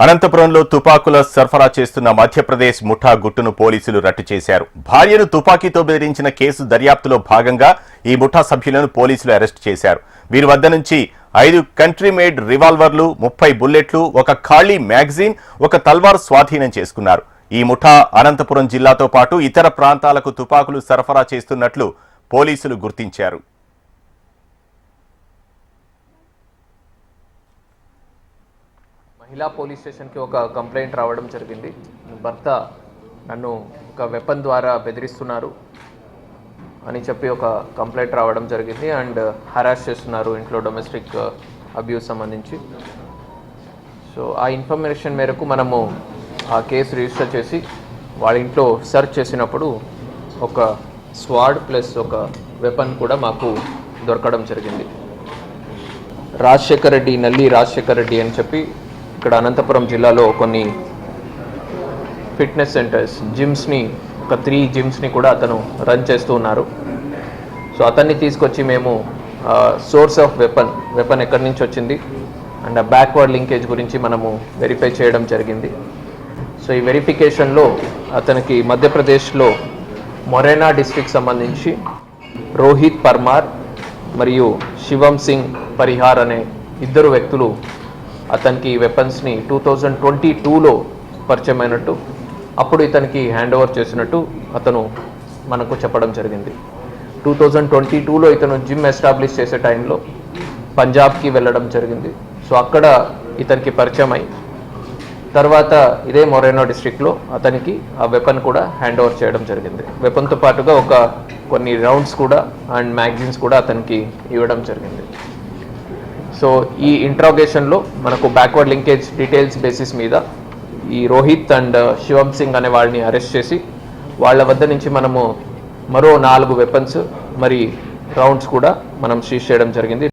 అనంతపురంలో తుపాకుల సరఫరా చేస్తున్న మధ్యప్రదేశ్ ముఠా గుట్టును పోలీసులు రట్టు చేశారు. భార్యను తుపాకీతో బెదిరించిన కేసు దర్యాప్తులో భాగంగా ఈ ముఠా సభ్యులను పోలీసులు అరెస్టు చేశారు. వీరి వద్ద నుంచి 5 కంట్రీ మేడ్ రివాల్వర్లు, 30 బుల్లెట్లు, ఒక ఖాళీ మ్యాగజైన్, ఒక తల్వార్ స్వాధీనం చేసుకున్నారు. ఈ ముఠా అనంతపురం జిల్లాతో పాటు ఇతర ప్రాంతాలకు తుపాకులు సరఫరా చేస్తున్నట్లు పోలీసులు గుర్తించారు. మహిళా పోలీస్ స్టేషన్కి ఒక కంప్లైంట్ రావడం జరిగింది. భర్త నన్ను ఒక వెపన్ ద్వారా బెదిరిస్తున్నారు అని చెప్పి ఒక కంప్లైంట్ రావడం జరిగింది అండ్ హరాస్ చేస్తున్నారు ఇంట్లో డొమెస్టిక్ అబ్యూస్ సంబంధించి. సో ఆ ఇన్ఫర్మేషన్ మేరకు మనము ఆ కేసు రిజిస్టర్ చేసి వాళ్ళ ఇంట్లో సెర్చ్ చేసినప్పుడు ఒక స్వాడ్ ప్లస్ ఒక వెపన్ కూడా మాకు దొరకడం జరిగింది. రాజశేఖర్ రెడ్డి, నల్లి రాజశేఖర్ రెడ్డి అని చెప్పి ఇక్కడ అనంతపురం జిల్లాలో కొన్ని ఫిట్నెస్ సెంటర్స్, జిమ్స్ని, ఒక 3 జిమ్స్ని కూడా అతను రన్ చేస్తూ ఉన్నారు. సో అతన్ని తీసుకొచ్చి మేము సోర్స్ ఆఫ్ వెపన్ ఎక్కడి నుంచి వచ్చింది అండ్ బ్యాక్వర్డ్ లింకేజ్ గురించి మనము వెరిఫై చేయడం జరిగింది. సో ఈ వెరిఫికేషన్లో అతనికి మధ్యప్రదేశ్లో మొరేనా డిస్ట్రిక్ట్ సంబంధించి రోహిత్ పర్మార్ మరియు శివం సింగ్ పరిహార్ అనే 2 వ్యక్తులు అతనికి వెపన్స్ని 2022లో పరిచయం అయినట్టు, అప్పుడు ఇతనికి హ్యాండ్ ఓవర్ చేసినట్టు అతను మనకు చెప్పడం జరిగింది. 2022లో ఇతను జిమ్ ఎస్టాబ్లిష్ చేసే టైంలో పంజాబ్కి వెళ్ళడం జరిగింది. సో అక్కడ ఇతనికి పరిచయం అయి తర్వాత ఇదే మొరేనా డిస్ట్రిక్ట్లో అతనికి ఆ వెపన్ కూడా హ్యాండ్ ఓవర్ చేయడం జరిగింది. వెపన్తో పాటుగా కొన్ని రౌండ్స్ కూడా అండ్ మ్యాగజైన్స్ కూడా అతనికి ఇవ్వడం జరిగింది. సో ఈ ఇంట్రాగేషన్లో మనకు బ్యాక్వర్డ్ లింకేజ్ డీటెయిల్స్ బేసిస్ మీద ఈ రోహిత్ అండ్ శివం సింగ్ అనే వాళ్ళని అరెస్ట్ చేసి వాళ్ళ వద్ద నుంచి మనము మరో 4 వెపన్స్ మరి రౌండ్స్ కూడా మనం సీజ్ చేయడం జరిగింది.